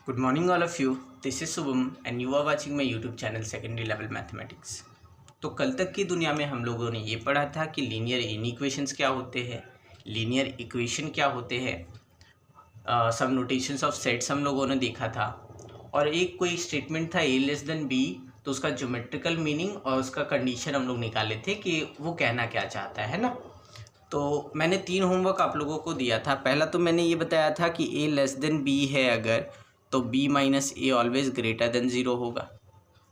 Good morning all of you. This is Subham and you are watching my YouTube channel Secondary Level Mathematics. तो कल तक की दुनिया में हम लोगों ने ये पढ़ा था कि लीनियर इनइक्वेशंस क्या होते हैं, लीनियर इक्वेशन क्या होते हैं, सब नोटेशंस ऑफ सेट्स हम लोगों ने देखा था और एक कोई स्टेटमेंट था a लेस देन b, तो उसका ज्योमेट्रिकल मीनिंग और उसका कंडीशन हम लोग निकाले थे कि वो कहना क्या चाहता है ना। तो मैंने 3 होमवर्क आप लोगों को दिया था। पहला तो मैंने ये बताया था कि a लेस देन b है अगर, तो b minus a always greater than 0 होगा।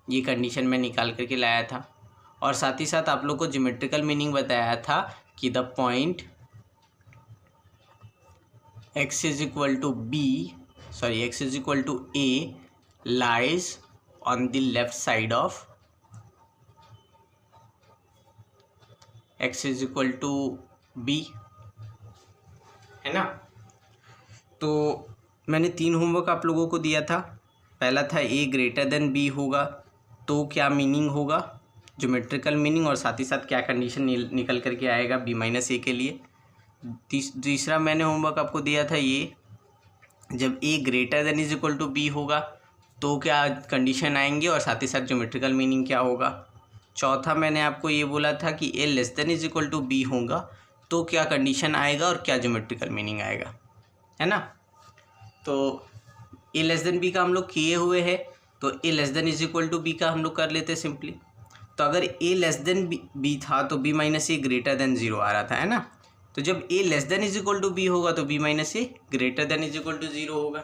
ये कंडीशन मैं निकाल करके लाया था और साथ ही साथ आप लोग को ज्योमेट्रिकल मीनिंग बताया था कि the point x is equal to a lies on the left side of x is equal to b, है ना। तो मैंने 3 होमवर्क आप लोगों को दिया था। पहला था a ग्रेटर देन b होगा तो क्या मीनिंग होगा, ज्योमेट्रिकल मीनिंग, और साथ ही साथ क्या कंडीशन निकल करके आएगा b माइनस ए के लिए। तीसरा मैंने होमवर्क आपको दिया था ये, जब a greater than is equal to b होगा तो क्या कंडीशन आएंगे और साथ ही साथ ज्योमेट्रिकल मीनिंग क्या होगा। चौथा मैंने आपको ये बोला था कि a less than is equal to b होगा तो क्या कंडीशन आएगा और क्या ज्योमेट्रिकल मीनिंग आएगा, है ना। तो a लेस देन b का हम लोग किए हुए हैं, तो a less than is equal to b का हम लोग कर लेते सिंपली। तो अगर a लेस देन b था तो b minus A greater than 0 आ रहा था, है ना। तो जब a less than is equal to b होगा तो b minus A greater than is equal to 0 होगा।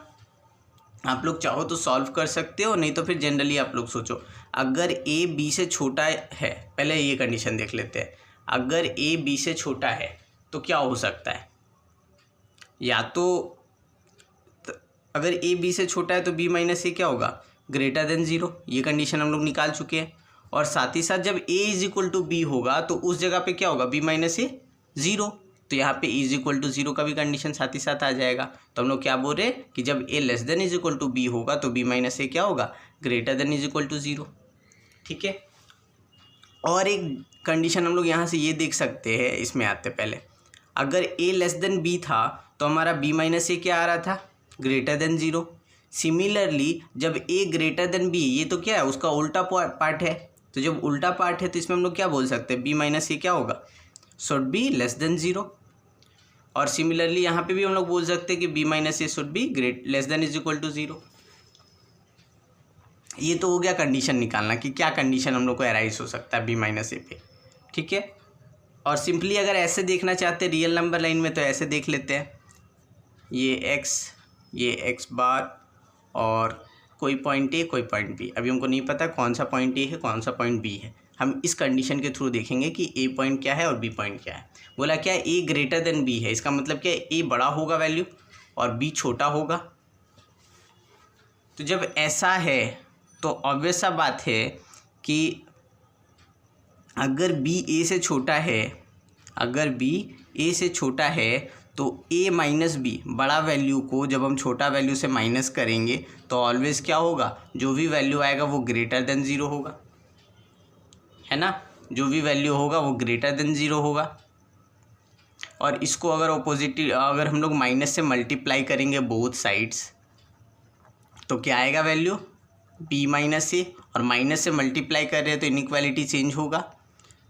आप लोग चाहो तो सॉल्व कर सकते हो, नहीं तो फिर जनरली आप लोग सोचो अगर a b से छोटा है, पहले ये कंडीशन देख लेते हैं। अगर a b से छोटा है तो क्या हो सकता है, या तो अगर a b से छोटा है तो b माइनस ए क्या होगा, ग्रेटर देन 0। ये कंडीशन हम लोग निकाल चुके हैं। और साथ ही साथ जब a is equal to b होगा तो उस जगह पे क्या होगा, b माइनस ए 0, तो यहाँ पे इज इक्वल टू 0 का भी कंडीशन साथ ही साथ आ जाएगा। तो हम लोग क्या बोल रहे हैं कि जब a less than is equal to b होगा तो b माइनस ए क्या होगा, greater than is equal to 0, ठीक है। और एक कंडीशन हम लोग यहाँ से ये देख सकते हैं, इसमें आते पहले, अगर a लेस देन b था तो हमारा b माइनस ए क्या आ रहा था, ग्रेटर देन 0। सिमिलरली जब a ग्रेटर देन b, ये तो क्या है, उसका उल्टा पार्ट है, तो जब उल्टा पार्ट है तो इसमें हम लोग क्या बोल सकते हैं, b माइनस ए क्या होगा, शुड बी लेस देन 0। और सिमिलरली यहाँ पे भी हम लोग बोल सकते हैं कि b minus A should be less than is equal to 0। ये तो हो गया कंडीशन निकालना कि क्या कंडीशन हम लोग को अराइज हो सकता है b माइनस ए पे, ठीक है। और सिंपली अगर ऐसे देखना चाहते हैं रियल नंबर लाइन में तो ऐसे देख लेते हैं, ये x बार और कोई पॉइंट a कोई पॉइंट b। अभी हमको नहीं पता कौन सा पॉइंट a है कौन सा पॉइंट b है, हम इस कंडीशन के थ्रू देखेंगे कि a पॉइंट क्या है और b पॉइंट क्या है। बोला क्या a ग्रेटर देन b है, इसका मतलब क्या है, a बड़ा होगा वैल्यू और b छोटा होगा। तो जब ऐसा है तो ऑब्वियस सा बात है कि अगर b a से छोटा है, अगर b a से छोटा है तो a माइनस b, बड़ा वैल्यू को जब हम छोटा वैल्यू से माइनस करेंगे तो ऑलवेज क्या होगा, जो भी वैल्यू आएगा वो ग्रेटर देन 0 होगा, है ना। जो भी वैल्यू होगा वो ग्रेटर देन 0 होगा। और इसको अगर अगर हम लोग माइनस से मल्टीप्लाई करेंगे बोथ साइड्स तो क्या आएगा वैल्यू, b माइनस ए, और माइनस से मल्टीप्लाई कर रहे हैं तो इनइक्वालिटी चेंज होगा,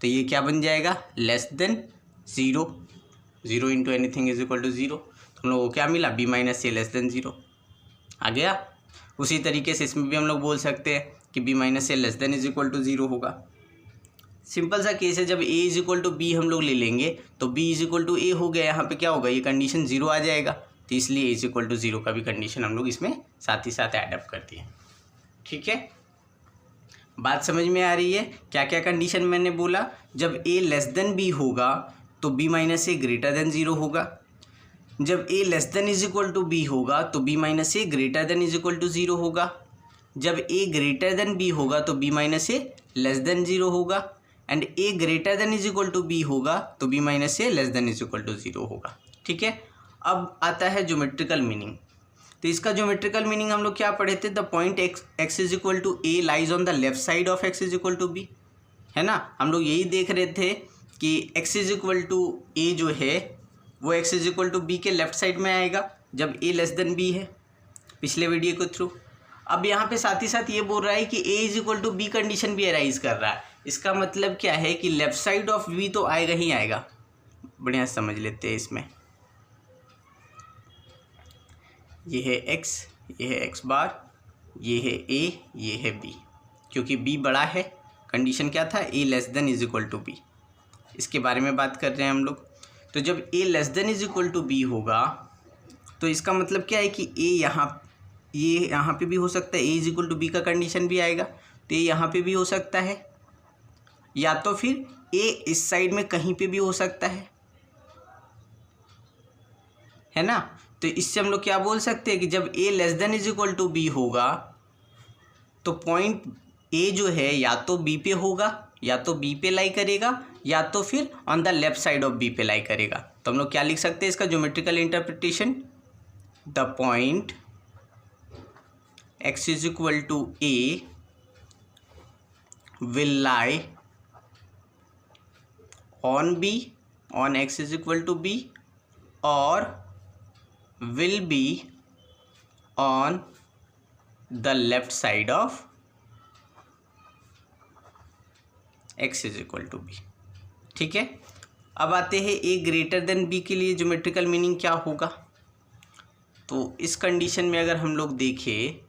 तो ये क्या बन जाएगा, less than 0। 0 into anything is equal to 0। तो हम लोग को क्या मिला, b minus A less than 0 आ गया। उसी तरीके से इसमें भी हम लोग बोल सकते हैं कि b minus A less than is equal to 0 होगा। सिंपल सा केस है, जब a is equal to b हम लोग ले लेंगे तो b is equal to A हो गया, यहाँ पे क्या होगा, ये कंडीशन 0 आ जाएगा, तो इसलिए a इज इक्वल टू 0 का भी कंडीशन हम लोग इसमें साथ ही साथ ऐड कर दिए, ठीक है। बात समझ में आ रही है, क्या क्या कंडीशन मैंने बोला, जब a लेस देन b होगा तो b minus A greater than 0 होगा, जब a less than is equal to b होगा तो b minus A greater than is equal to 0 होगा, जब a ग्रेटर देन b होगा तो b minus A less than 0 होगा, and a greater than is equal to b होगा तो b minus A less than is equal to 0 होगा, ठीक है। अब आता है ज्योमेट्रिकल मीनिंग। तो इसका ज्योमेट्रिकल मीनिंग हम लोग क्या पढ़े थे, the point x is equal to a lies on the left side of x is equal to b, है ना। हम लोग यही देख रहे थे कि x is equal to a जो है वो x is equal to b के लेफ्ट साइड में आएगा जब a लेस देन b है, पिछले वीडियो के थ्रू। अब यहाँ पे साथ ही साथ ये बोल रहा है कि a is equal to B condition भी अराइज कर रहा है। इसका मतलब क्या है कि लेफ्ट साइड ऑफ v तो आएगा ही आएगा। बढ़िया समझ लेते हैं इसमें। ये है x, ये है x बार, ये है a, ये है b। क्योंकि b बड़ा है, कंडीशन क्या था, a less than is equal to b। इसके बारे में बात कर रहे हैं हम लोग। तो जब a less than is equal to b होगा तो इसका मतलब क्या है कि a ये यहाँ पे भी हो सकता है, a is equal to B का कंडीशन भी आएगा, तो ये यहाँ पे भी हो सकता है, या तो फिर a इस साइड में कहीं पे भी हो सकता है ना। तो इससे हम लोग क्या बोल सकते हैं कि जब a less than is equal to B होगा तो पॉइंट a जो है या तो b पे होगा, या तो b पे लाई करेगा, या तो फिर on the left side of b पे लाई करेगा। तो हम लोग क्या लिख सकते हैं इसका geometrical interpretation, the point x is equal to a will lie on b, on x is equal to b, or will be on the left side of x is equal to b। ठीक है। अब आते हैं a greater then b के लिए geometrical meaning क्या होगा। तो इस कंडीशन में अगर हम लोग देखें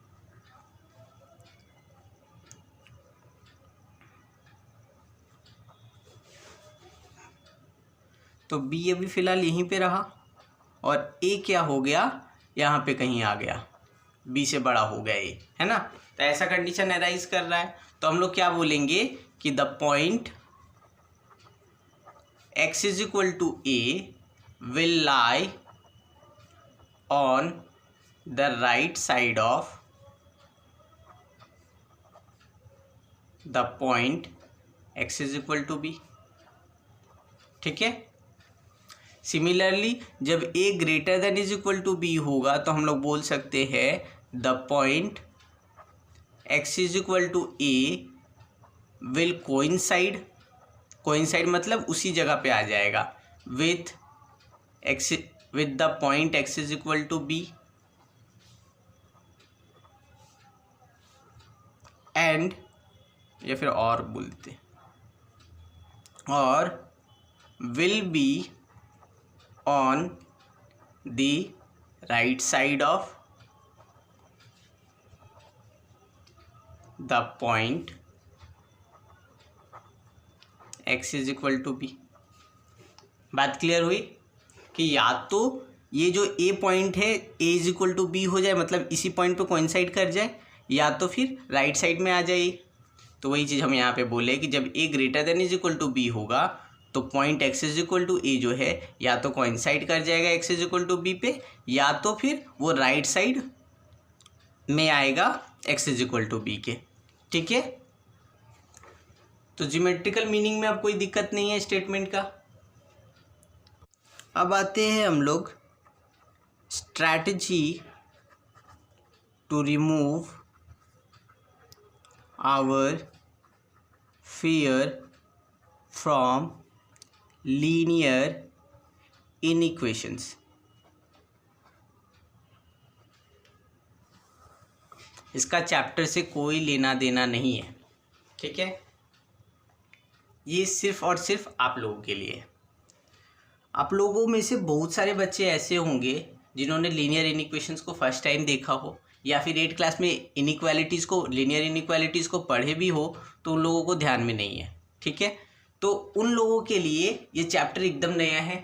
तो b अभी फ़िलहाल यहीं पे रहा और a क्या हो गया, यहाँ पे कहीं आ गया, b से बड़ा हो गया a, है ना। तो ऐसा कंडीशन अराइज कर रहा है। तो हम लोग क्या बोलेंगे कि the point x is equal to a will lie on the right side of the point x is equal to b। ठीक है। सिमिलरली जब a greater than is equal to b होगा तो हम लोग बोल सकते हैं the point x is equal to a will coincide, coincide मतलब उसी जगह पे आ जाएगा, with the point x is equal to b and, या फिर और बोलते, और will be on the right side of the point x is equal to b। बात क्लियर हुई कि या तो ये जो a पॉइंट है a is equal to b हो जाए, मतलब इसी पॉइंट पे कोइंसाइड कर जाए, या तो फिर राइट साइड में आ जाए। तो वही चीज़ हम यहाँ पे बोले कि जब a greater than is equal to b होगा तो point x is equal to a जो है या तो कोइंसाइड कर जाएगा x is equal to b पे, या तो फिर वो राइट साइड में आएगा x is equal to b के। ठीक है। तो ज्योमेट्रिकल मीनिंग में अब कोई दिक्कत नहीं है स्टेटमेंट का। अब आते हैं हम लोग strategy to remove our fear from linear inequations. इसका चैप्टर से कोई लेना देना नहीं है। ठीक है। ये सिर्फ और सिर्फ आप लोगों के लिए। आप लोगों में से बहुत सारे बच्चे ऐसे होंगे जिन्होंने लीनियर इनइक्वेशंस को फर्स्ट टाइम देखा हो, या फिर 8th क्लास में इनइक्वालिटीज़ को, लीनियर इनइक्वालिटीज़ को पढ़े भी हो तो उन लोगों को ध्यान में नहीं है। ठीक है। तो उन लोगों के लिए ये चैप्टर एकदम नया है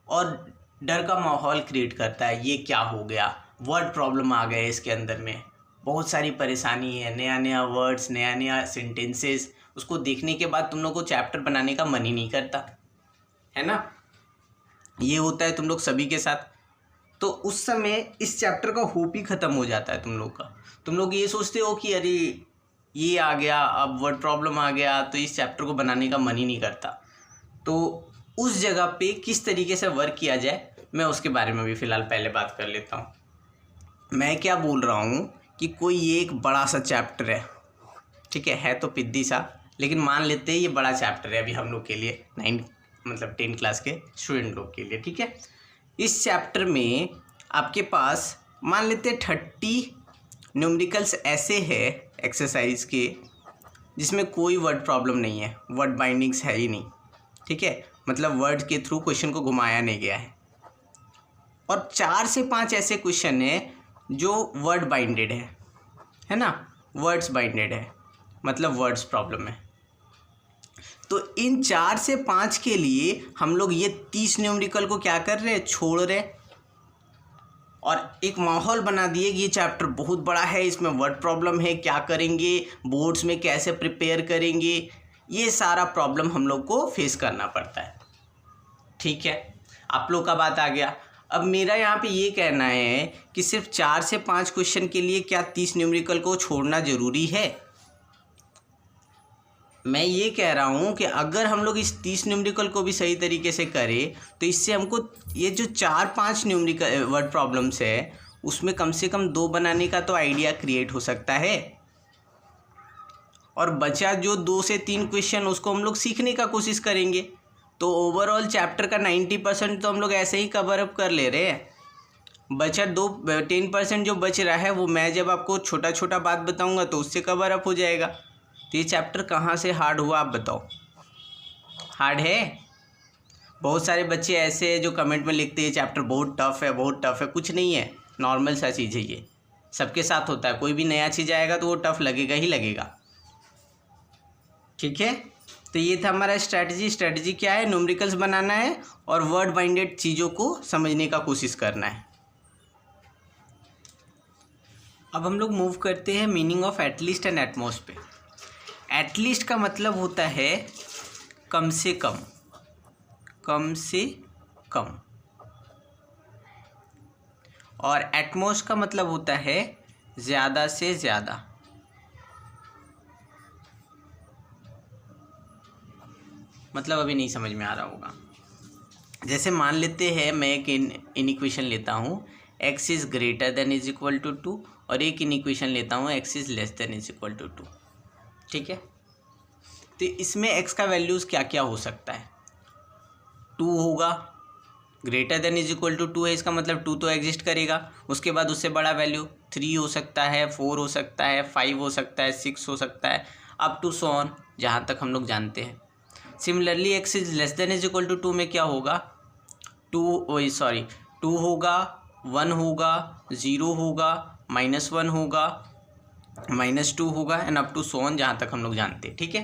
और डर का माहौल क्रिएट करता है। ये क्या हो गया, वर्ड प्रॉब्लम आ गए इसके अंदर में, बहुत सारी परेशानी है, नया नया वर्ड्स, नया नया सेंटेंसेस, उसको देखने के बाद तुम लोग को चैप्टर बनाने का मन ही नहीं करता, है ना। ये होता है तुम लोग सभी के साथ। तो उस समय इस चैप्टर का होप ही ख़त्म हो जाता है तुम लोग का। तुम लोग ये सोचते हो कि अरे ये आ गया, अब वर्ड प्रॉब्लम आ गया, तो इस चैप्टर को बनाने का मन ही नहीं करता। तो उस जगह पे किस तरीके से वर्क किया जाए, मैं उसके बारे में भी फ़िलहाल पहले बात कर लेता हूँ। मैं क्या बोल रहा हूँ कि कोई ये एक बड़ा सा चैप्टर है, ठीक है तो पिद्दी सा, लेकिन मान लेते हैं ये बड़ा चैप्टर है अभी हम लोग के लिए, 10th क्लास के स्टूडेंट लोग के लिए। ठीक है। इस चैप्टर में आपके पास मान लेते हैं 30 न्यूमेरिकल्स ऐसे है एक्सरसाइज के जिसमें कोई वर्ड प्रॉब्लम नहीं है, वर्ड बाइंडिंग्स है ही नहीं, ठीक है, मतलब वर्ड के थ्रू क्वेश्चन को घुमाया नहीं गया है। और 4 से 5 ऐसे क्वेश्चन है जो वर्ड बाइंडेड है ना, वर्ड्स बाइंडेड है, मतलब वर्ड्स प्रॉब्लम है। तो इन 4 से 5 के लिए हम लोग ये 30 न्यूमेरिकल को क्या कर रहे हैं, छोड़ रहे, और एक माहौल बना दिए कि ये चैप्टर बहुत बड़ा है, इसमें वर्ड प्रॉब्लम है, क्या करेंगे, बोर्ड्स में कैसे प्रिपेयर करेंगे, ये सारा प्रॉब्लम हम लोग को फेस करना पड़ता है। ठीक है, आप लोग का बात आ गया। अब मेरा यहाँ पे ये कहना है कि सिर्फ 4 से 5 क्वेश्चन के लिए क्या 30 न्यूमेरिकल को छोड़ना ज़रूरी है? मैं ये कह रहा हूँ कि अगर हम लोग इस 30 न्यूमेरिकल को भी सही तरीके से करें तो इससे हमको ये जो 4-5 न्यूमेरिकल वर्ड प्रॉब्लम्स है उसमें कम से कम 2 बनाने का तो आइडिया क्रिएट हो सकता है, और बचा जो 2 से 3 क्वेश्चन उसको हम लोग सीखने का कोशिश करेंगे। तो ओवरऑल चैप्टर का 90% तो हम लोग ऐसे ही कवर अप कर ले रहे हैं। बचा 10% जो बच रहा है वो मैं जब आपको छोटा छोटा बात बताऊंगा तो उससे कवर अप हो जाएगा। तो ये चैप्टर कहाँ से हार्ड हुआ आप बताओ? हार्ड है? बहुत सारे बच्चे ऐसे हैं जो कमेंट में लिखते हैं चैप्टर बहुत टफ है, बहुत टफ है। कुछ नहीं है, नॉर्मल सा चीज़ है, ये सबके साथ होता है। कोई भी नया चीज़ आएगा तो वो टफ लगेगा ही लगेगा। ठीक है, तो ये था हमारा स्ट्रैटेजी क्या है? न्यूमेरिकल्स बनाना है और वर्ड बाइंडेड चीज़ों को समझने का कोशिश करना है। अब हम लोग मूव करते हैं meaning of at least and at most पे। एटलीस्ट का मतलब होता है कम से कम, कम से कम, और एटमोस्ट का मतलब होता है ज़्यादा से ज़्यादा। मतलब अभी नहीं समझ में आ रहा होगा। जैसे मान लेते हैं मैं एक इनइक्वेशन लेता हूँ x is greater than is equal to 2 और एक इनइक्वेशन लेता हूँ x is less than is equal to 2। ठीक है, तो इसमें x का वैल्यूज़ क्या क्या हो सकता है? 2 होगा, greater than is equal to 2 है, इसका मतलब 2 तो एग्जिस्ट करेगा। उसके बाद उससे बड़ा वैल्यू 3 हो सकता है, 4 हो सकता है, 5 हो सकता है, 6 हो सकता है, अप टू सो ऑन, जहाँ तक हम लोग जानते हैं। Similarly x is less than is equal to 2 में क्या होगा? 2 होगा, 1 होगा, 0 होगा, -1 होगा, -2 होगा, and up to so on, जहाँ तक हम लोग जानते हैं। ठीक है,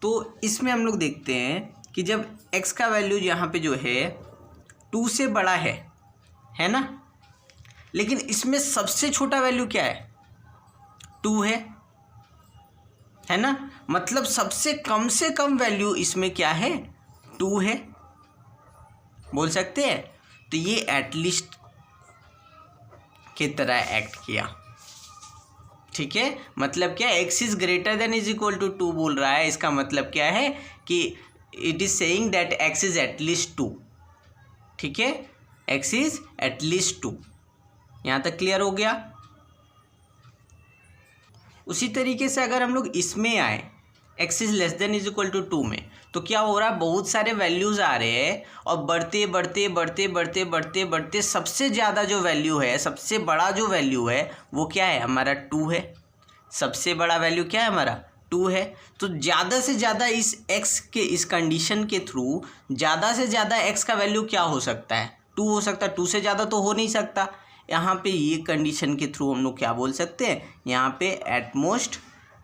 तो इसमें हम लोग देखते हैं कि जब x का वैल्यू यहाँ पे जो है 2 से बड़ा है ना, लेकिन इसमें सबसे छोटा वैल्यू क्या है? 2 है ना, मतलब सबसे कम से कम वैल्यू इसमें क्या है? 2 है, बोल सकते हैं। तो ये एटलीस्ट की तरह एक्ट किया। ठीक है, मतलब क्या, x is greater than is equal to 2 बोल रहा है, इसका मतलब क्या है कि it is saying that x is at least 2। ठीक है, x इज एटलीस्ट 2। यहाँ तक क्लियर हो गया? उसी तरीके से अगर हम लोग इसमें आए x is less than is equal to 2 में, तो क्या हो रहा है? बहुत सारे वैल्यूज़ आ रहे हैं और बढ़ते बढ़ते बढ़ते बढ़ते बढ़ते बढ़ते सबसे ज़्यादा जो वैल्यू है, सबसे बड़ा जो वैल्यू है वो क्या है? हमारा 2 है। सबसे बड़ा वैल्यू क्या है? हमारा 2 है। तो ज़्यादा से ज़्यादा इस x के इस कंडीशन के थ्रू ज़्यादा से ज़्यादा x का वैल्यू क्या हो सकता है? 2 हो सकता है। 2 से ज़्यादा तो हो नहीं सकता। यहाँ पे ये कंडीशन के थ्रू हम लोग क्या बोल सकते हैं? यहाँ पे एटमोस्ट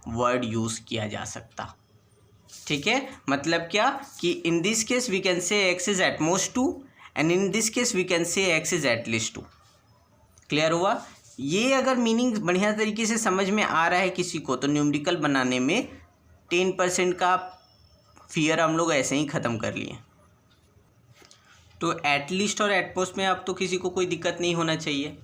वर्ड यूज़ किया जा सकता। ठीक है, मतलब क्या कि in this case we can say x is at most 2 and in this case we can say x is at least 2। Clear हुआ? ये अगर मीनिंग बढ़िया तरीके से समझ में आ रहा है किसी को, तो न्यूमेरिकल बनाने में 10% का फियर हम लोग ऐसे ही ख़त्म कर लिए। तो एटलीस्ट और एटमोस्ट में अब तो किसी को कोई दिक्कत नहीं होना चाहिए।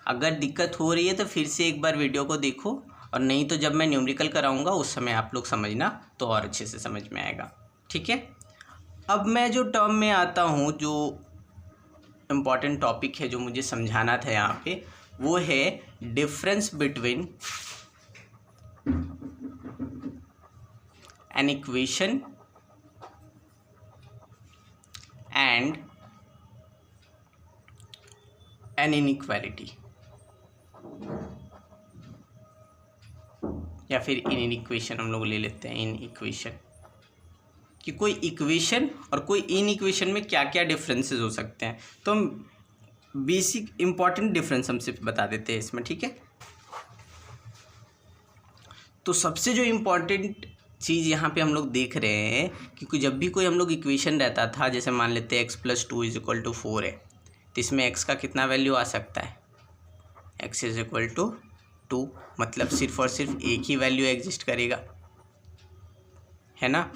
अगर दिक्कत हो रही है तो फिर से एक बार वीडियो को देखो, और नहीं तो जब मैं न्यूमेरिकल कराऊंगा उस समय आप लोग समझना तो और अच्छे से समझ में आएगा। ठीक है, अब मैं जो टर्म में आता हूँ, जो इम्पॉर्टेंट टॉपिक है जो मुझे समझाना था यहाँ पे, वो है difference between an equation and an inequality. या फिर इन इक्वेशन हम लोग ले लेते हैं, इन इक्वेशन, कि कोई इक्वेशन और कोई इन इक्वेशन में क्या क्या डिफरेंसेस हो सकते हैं। तो हम बेसिक इंपॉर्टेंट डिफरेंस हम सिर्फ बता देते हैं इसमें, ठीक है। तो सबसे जो इम्पॉर्टेंट चीज़ यहाँ पे हम लोग देख रहे हैं, क्योंकि जब भी कोई हम लोग इक्वेशन रहता था, जैसे मान लेते हैं x+2 = 4 है, तो इसमें x का कितना वैल्यू आ सकता है, x = 2, मतलब सिर्फ और सिर्फ एक ही वैल्यू एग्जिस्ट करेगा, है ना।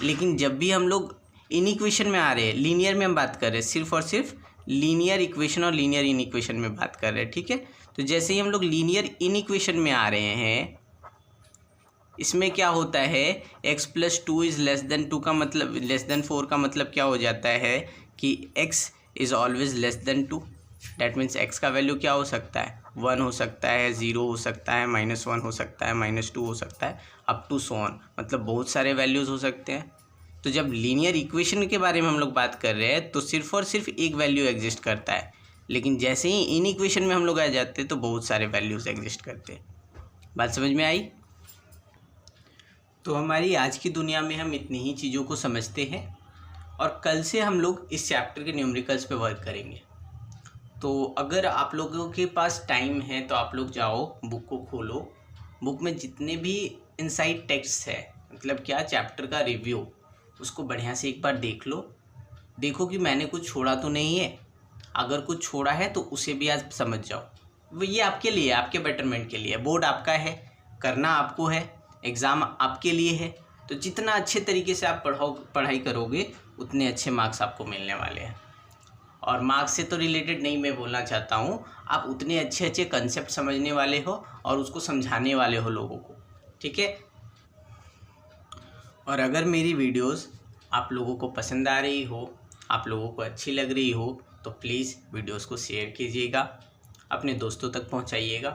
लेकिन जब भी हम लोग इन इक्वेशन में आ रहे हैं, लीनियर में हम बात कर रहे हैं, सिर्फ और सिर्फ लीनियर इक्वेशन और लीनियर इन इक्वेशन में बात कर रहे हैं, ठीक है। तो जैसे ही हम लोग लीनियर इन इक्वेशन में आ रहे हैं, इसमें क्या होता है, x+2 > 2 का मतलब <4 का मतलब क्या हो जाता है कि x is always <2। That means x का वैल्यू क्या हो सकता है, 1 हो सकता है, 0 हो सकता है, -1 हो सकता है, -2 हो सकता है, अप टू सो ऑन, मतलब बहुत सारे वैल्यूज़ हो सकते हैं। तो जब लीनियर इक्वेशन के बारे में हम लोग बात कर रहे हैं तो सिर्फ और सिर्फ एक वैल्यू एग्जिस्ट करता है, लेकिन जैसे ही इन इक्वेशन में हम लोग आ जाते हैं तो बहुत सारे वैल्यूज़ एग्जिस्ट करते हैं। बात समझ में आई। तो हमारी आज की दुनिया में हम इतनी ही चीज़ों को समझते हैं और कल से हम लोग इस चैप्टर के न्यूमेरिकल्स पे वर्क करेंगे। तो अगर आप लोगों के पास टाइम है तो आप लोग जाओ, बुक को खोलो, बुक में जितने भी इनसाइड टेक्स्ट है, मतलब क्या चैप्टर का रिव्यू, उसको बढ़िया से एक बार देख लो, देखो कि मैंने कुछ छोड़ा तो नहीं है। अगर कुछ छोड़ा है तो उसे भी आज समझ जाओ। वो ये आपके लिए, आपके बेटरमेंट के लिए, बोर्ड आपका है, करना आपको है, एग्ज़ाम आपके लिए है। तो जितना अच्छे तरीके से आप पढ़ाई करोगे उतने अच्छे मार्क्स आपको मिलने वाले हैं। और मार्क्स से तो रिलेटेड नहीं मैं बोलना चाहता हूँ, आप उतने अच्छे अच्छे कंसेप्ट समझने वाले हो और उसको समझाने वाले हो लोगों को, ठीक है। और अगर मेरी वीडियोस आप लोगों को पसंद आ रही हो, आप लोगों को अच्छी लग रही हो, तो प्लीज़ वीडियोस को शेयर कीजिएगा, अपने दोस्तों तक पहुंचाइएगा